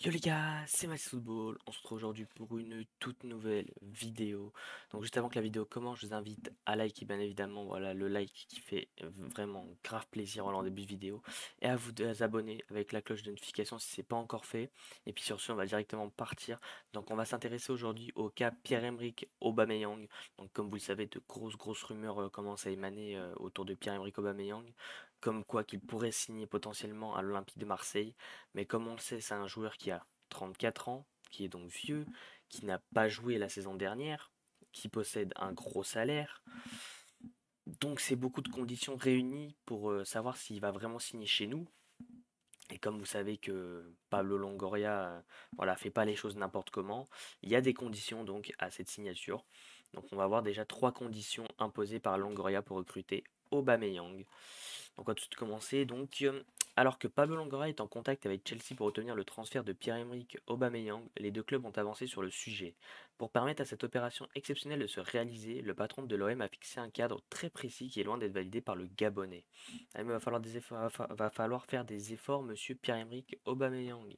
Yo les gars, c'est Max Football. On se retrouve aujourd'hui pour une toute nouvelle vidéo. Donc juste avant que la vidéo commence, je vous invite à liker bien évidemment, voilà le like qui fait vraiment grave plaisir en début de vidéo et à vous abonner avec la cloche de notification si c'est pas encore fait. Et puis sur ce, on va directement partir. Donc on va s'intéresser aujourd'hui au cas Pierre-Emerick Aubameyang. Donc comme vous le savez, de grosses rumeurs commencent à émaner autour de Pierre-Emerick Aubameyang, comme quoi qu'il pourrait signer potentiellement à l'Olympique de Marseille. Mais comme on le sait, c'est un joueur qui a 34 ans, qui est donc vieux, qui n'a pas joué la saison dernière, qui possède un gros salaire. Donc c'est beaucoup de conditions réunies pour savoir s'il va vraiment signer chez nous. Et comme vous savez que Pablo Longoria voilà, fait pas les choses n'importe comment, il y a des conditions donc à cette signature. Donc on va voir déjà trois conditions imposées par Longoria pour recruter Aubameyang. Donc on va tout de suite commencer. Donc, alors que Pablo Longoria est en contact avec Chelsea pour obtenir le transfert de Pierre-Emerick Aubameyang, les deux clubs ont avancé sur le sujet. Pour permettre à cette opération exceptionnelle de se réaliser, le patron de l'OM a fixé un cadre très précis qui est loin d'être validé par le Gabonais. Ah, mais va falloir faire des efforts, monsieur Pierre-Emerick Aubameyang.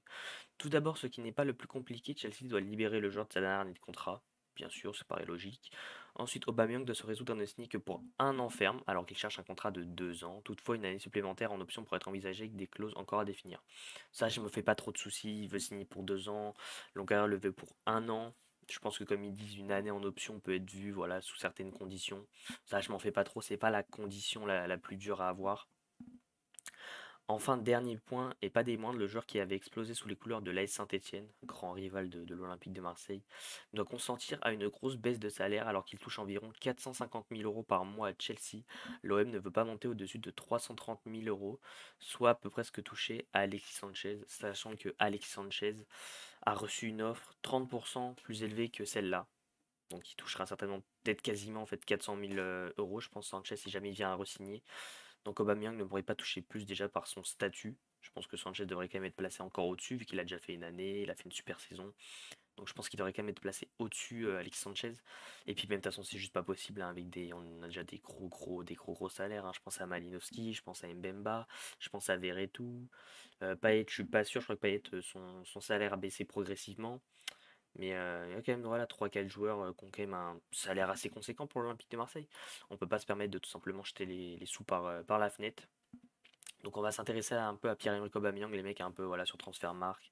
Tout d'abord, ce qui n'est pas le plus compliqué, Chelsea doit libérer le joueur de sa dernière année de contrat. Bien sûr, ça paraît logique. Ensuite, Aubameyang doit se résoudre à ne signer que pour un an ferme, alors qu'il cherche un contrat de 2 ans. Toutefois, une année supplémentaire en option pourrait être envisagée avec des clauses encore à définir. Ça, je me fais pas trop de soucis. Il veut signer pour 2 ans. Longueur le veut pour un an. Je pense que comme ils disent, une année en option peut être vue, voilà, sous certaines conditions. Ça, je m'en fais pas trop. C'est pas la condition la plus dure à avoir. Enfin, dernier point, et pas des moindres, le joueur qui avait explosé sous les couleurs de l'AS Saint-Étienne, grand rival de l'Olympique de Marseille, doit consentir à une grosse baisse de salaire alors qu'il touche environ 450 000 euros par mois à Chelsea. L'OM ne veut pas monter au-dessus de 330 000 euros, soit à peu près ce que touchait Alexis Sanchez, sachant que Alexis Sanchez a reçu une offre 30% plus élevée que celle-là. Donc il touchera certainement peut-être quasiment en fait 400 000 euros, je pense, Sanchez, si jamais il vient à re-signer. Donc Aubameyang ne pourrait pas toucher plus déjà par son statut. Je pense que Sanchez devrait quand même être placé encore au-dessus, vu qu'il a déjà fait une année, il a fait une super saison. Donc je pense qu'il devrait quand même être placé au-dessus, Alexis Sanchez. Et puis même de toute façon, c'est juste pas possible, hein, avec on a déjà des gros salaires, hein. Je pense à Malinowski, je pense à Mbemba, je pense à Verretou. Payet, je suis pas sûr, je crois que Payet, son salaire a baissé progressivement. Mais il y a quand même voilà, 3-4 joueurs qui ont quand même un salaire assez conséquent pour l'Olympique de Marseille. On peut pas se permettre de tout simplement jeter les sous par la fenêtre. Donc on va s'intéresser un peu à Pierre-Emerick Aubameyang, les mecs un peu voilà, sur Transfermarkt.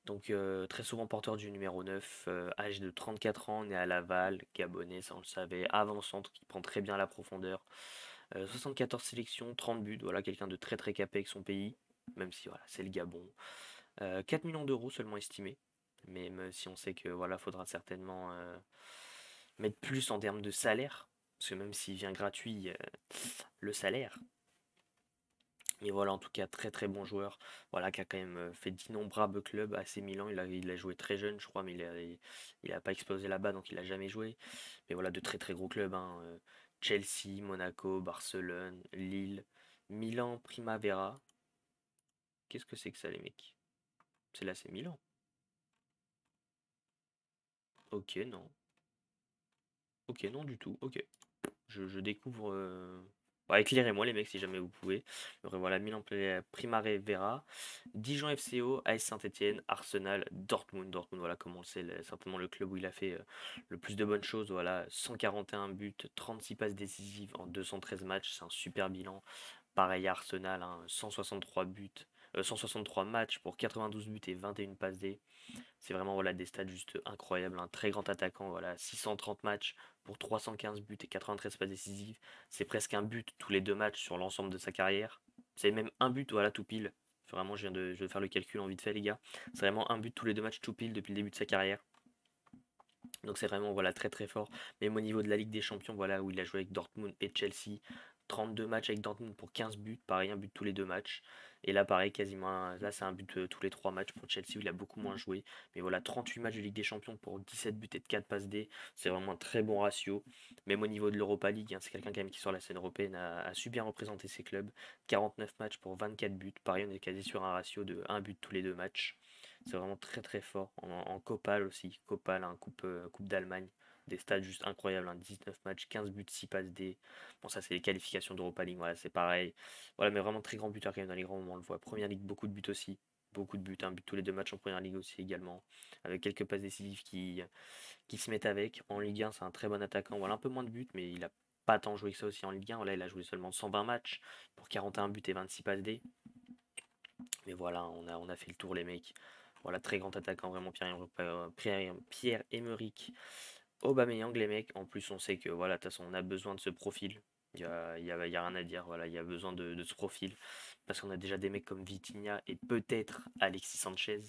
Donc très souvent porteur du numéro 9, âgé de 34 ans, né à Laval, gabonais, ça on le savait, avant-centre qui prend très bien la profondeur. 74 sélections, 30 buts, voilà, quelqu'un de très capé avec son pays, même si voilà, c'est le Gabon. 4 millions d'euros seulement estimés, même si on sait que voilà, faudra certainement mettre plus en termes de salaire, parce que même s'il vient gratuit, le salaire. Mais voilà, en tout cas, très bon joueur. Voilà, qui a quand même fait d'innombrables clubs. AC Milan, il a joué très jeune, je crois, mais il a pas explosé là-bas, donc il a jamais joué. Mais voilà, de très gros clubs, hein, Chelsea, Monaco, Barcelone, Lille, Milan, Primavera. Qu'est-ce que c'est que ça, les mecs? C'est l'AC Milan. Ok, non. Ok, non du tout. Ok. Je découvre. Bah, éclairez-moi les mecs si jamais vous pouvez. Voilà, Milan Primavera, Dijon FCO, AS Saint-Etienne, Arsenal, Dortmund. Dortmund, voilà, comme on le sait, certainement le club où il a fait le plus de bonnes choses. Voilà, 141 buts, 36 passes décisives en 213 matchs, c'est un super bilan. Pareil à Arsenal, hein, 163 buts, 163 matchs pour 92 buts et 21 passes D. C'est vraiment voilà, des stats juste incroyables. Un très grand attaquant, voilà, 630 matchs pour 315 buts et 93 passes décisives. C'est presque un but tous les deux matchs sur l'ensemble de sa carrière. C'est même un but, voilà, tout pile. Vraiment, je vais faire le calcul en vite fait, les gars. C'est vraiment un but tous les deux matchs tout pile depuis le début de sa carrière. Donc c'est vraiment voilà, très fort. Même au niveau de la Ligue des Champions, voilà, où il a joué avec Dortmund et Chelsea, 32 matchs avec Dortmund pour 15 buts, pareil, un but tous les deux matchs. Et là, pareil, quasiment, là c'est un but tous les trois matchs pour Chelsea, où il a beaucoup moins joué. Mais voilà, 38 matchs de Ligue des Champions pour 17 buts et de 4 passes D, c'est vraiment un très bon ratio. Même au niveau de l'Europa League, hein, c'est quelqu'un quand même qui sur la scène européenne a su bien représenter ses clubs. 49 matchs pour 24 buts, pareil, on est quasi sur un ratio de un but tous les deux matchs. C'est vraiment très fort. En Copal aussi. Copal, hein, coupe d'Allemagne. Des stats juste incroyables, hein. 19 matchs, 15 buts, 6 passes D. Bon, ça, c'est les qualifications d'Europa League. Voilà, c'est pareil. Voilà, mais vraiment très grand buteur quand même dans les grands moments. On le voit. Première ligue, beaucoup de buts aussi. beaucoup de buts, un but tous les 2 matchs en première ligue aussi également, avec quelques passes décisives qui se mettent avec. En Ligue 1, c'est un très bon attaquant, voilà un peu moins de buts, mais il a pas tant joué que ça aussi en Ligue 1. Là, il a joué seulement 120 matchs pour 41 buts et 26 passes D. Mais voilà, on a fait le tour les mecs. Voilà, très grand attaquant, vraiment Pierre-Emerick Aubameyang, les mecs. En plus, on sait que voilà, de toute façon, on a besoin de ce profil. Il y a rien à dire. Voilà, il y a besoin de ce profil. Parce qu'on a déjà des mecs comme Vitinha et peut-être Alexis Sanchez.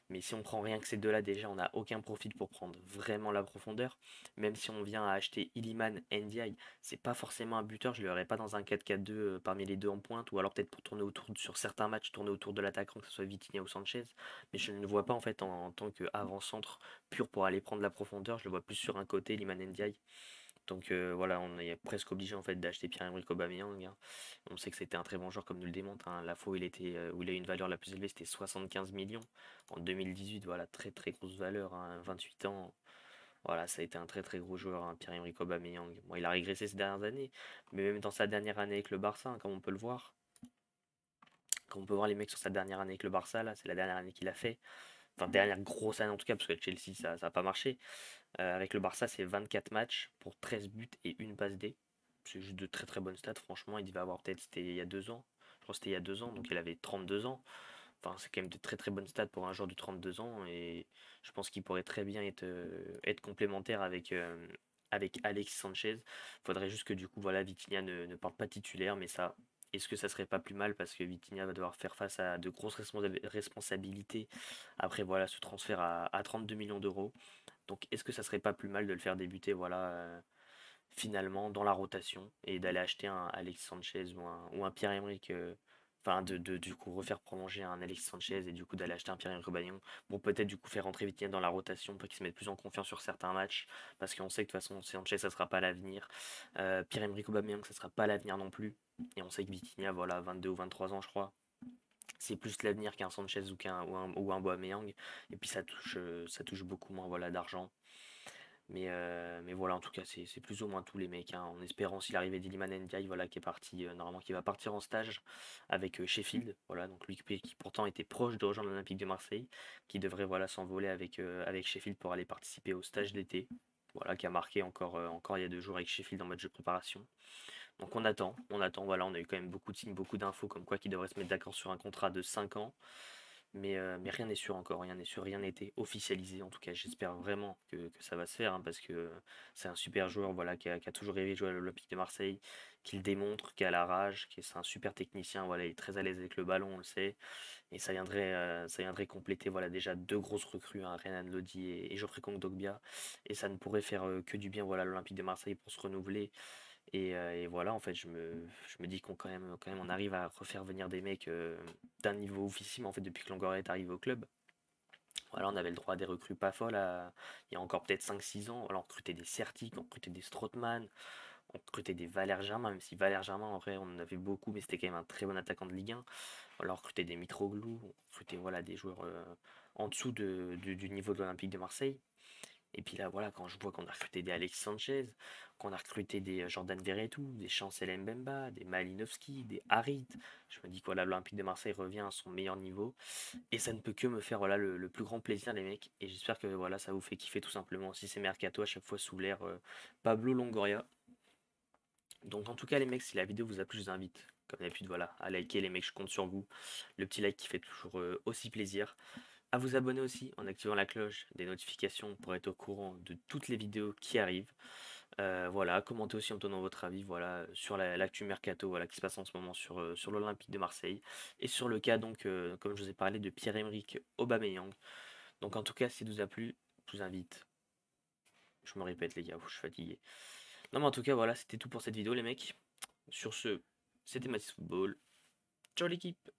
Mais si on prend rien que ces deux-là, déjà, on n'a aucun profil pour prendre vraiment la profondeur. Même si on vient à acheter Iliman Ndiaye, c'est pas forcément un buteur. Je ne l'aurais pas dans un 4-4-2 parmi les deux en pointe. Ou alors peut-être pour tourner autour, sur certains matchs, tourner autour de l'attaquant, que ce soit Vitinha ou Sanchez. Mais je ne le vois pas en fait en tant qu'avant-centre pur pour aller prendre la profondeur. Je le vois plus sur un côté, Iliman Ndiaye. Donc voilà, on est presque obligé en fait d'acheter Pierre-Emerick Aubameyang, hein. On sait que c'était un très bon joueur comme nous le démontre, hein. La fois où il a eu une valeur la plus élevée, c'était 75 millions en 2018. Voilà, très très grosse valeur, hein, 28 ans. Voilà, ça a été un très très gros joueur, hein, Pierre-Emerick Aubameyang. Bon, il a régressé ces dernières années, mais même dans sa dernière année avec le Barça, hein, comme on peut le voir, comme on peut voir les mecs sur sa dernière année avec le Barça, là, c'est la dernière année qu'il a fait. Enfin, dernière grosse année en tout cas, parce que Chelsea, ça n'a pas marché. Avec le Barça, c'est 24 matchs pour 13 buts et une passe D. C'est juste de très très bonnes stats. Franchement, il devait avoir peut-être, c'était il y a 2 ans. Je crois que c'était il y a 2 ans, donc il avait 32 ans. Enfin, c'est quand même de très très bonnes stats pour un joueur de 32 ans. Et je pense qu'il pourrait très bien être complémentaire avec Alexis Sanchez. Faudrait juste que du coup, voilà, Vitinha ne parte pas titulaire, mais ça. Est-ce que ça serait pas plus mal parce que Vitinha va devoir faire face à de grosses responsabilités après voilà ce transfert à 32 millions d'euros. Donc est-ce que ça serait pas plus mal de le faire débuter voilà finalement dans la rotation et d'aller acheter un Alexis Sanchez ou un Pierre-Emerick enfin du coup refaire prolonger un Alexis Sanchez et du coup d'aller acheter un Pierre-Emerick Aubameyang pour peut-être du coup faire rentrer Vitinha dans la rotation pour qu'il se mette plus en confiance sur certains matchs parce qu'on sait que de toute façon Sanchez ça sera pas l'avenir, Pierre-Emerick Aubameyang ça sera pas l'avenir non plus et on sait que Vitinha voilà 22 ou 23 ans je crois c'est plus l'avenir qu'un Sanchez ou un Aubameyang et puis ça touche beaucoup moins voilà d'argent mais voilà, en tout cas, c'est plus ou moins tous les mecs, hein, en espérant si l'arrivée d'Iliman Ndiaye, voilà, qui est parti, normalement, qui va partir en stage avec Sheffield, voilà, donc lui qui pourtant était proche de rejoindre l'Olympique de Marseille, qui devrait voilà s'envoler avec Sheffield pour aller participer au stage d'été, voilà, qui a marqué encore il y a 2 jours avec Sheffield en match de préparation. Donc on attend, voilà, on a eu quand même beaucoup de signes, beaucoup d'infos comme quoi qu'ils devraient se mettre d'accord sur un contrat de 5 ans. Mais rien n'est sûr encore, rien n'est sûr, rien n'a été officialisé. En tout cas, j'espère vraiment que ça va se faire, hein, parce que c'est un super joueur voilà, qui a toujours rêvé de jouer à l'Olympique de Marseille, qui le démontre, qui a la rage, c'est un super technicien, voilà, il est très à l'aise avec le ballon, on le sait. Et ça viendrait compléter voilà, déjà 2 grosses recrues, hein, Renan Lodi et Geoffrey Kondogbia. Et ça ne pourrait faire que du bien voilà, à l'Olympique de Marseille pour se renouveler et voilà, en fait, je me dis qu'on quand même, on arrive à refaire venir des mecs d'un niveau oufissime, en fait, depuis que Longoria est arrivé au club. Voilà, on avait le droit à des recrues pas folles il y a encore peut-être 5 6 ans. Voilà, on recrutait des Certic, on recrutait des Strootman, on recrutait des Valère Germain, même si Valère Germain, en vrai, on en avait beaucoup, mais c'était quand même un très bon attaquant de Ligue 1. Voilà, on recrutait des Mitroglou, on recrutait voilà, des joueurs en dessous du niveau de l'Olympique de Marseille. Et puis là, voilà, quand je vois qu'on a recruté des Alex Sanchez, qu'on a recruté des Jordan Verretou, des Chancel Mbemba, des Malinowski, des Harit, je me dis que voilà, l'Olympique de Marseille revient à son meilleur niveau. Et ça ne peut que me faire voilà, le plus grand plaisir, les mecs. Et j'espère que voilà, ça vous fait kiffer tout simplement. Si c'est Mercato, à chaque fois sous l'air Pablo Longoria. Donc en tout cas, les mecs, si la vidéo vous a plu, je vous invite, comme d'habitude, voilà, à liker, les mecs, je compte sur vous. Le petit like qui fait toujours aussi plaisir. À vous abonner aussi en activant la cloche des notifications pour être au courant de toutes les vidéos qui arrivent. Voilà, commentez aussi en me donnant votre avis voilà, sur l'actu mercato voilà, qui se passe en ce moment sur l'Olympique de Marseille et sur le cas donc comme je vous ai parlé de Pierre-Emerick Aubameyang. Donc en tout cas si ça vous a plu, je vous invite. Je me répète les gars, je suis fatigué. Non mais en tout cas voilà, c'était tout pour cette vidéo les mecs. Sur ce, c'était Mathis Football. Ciao l'équipe.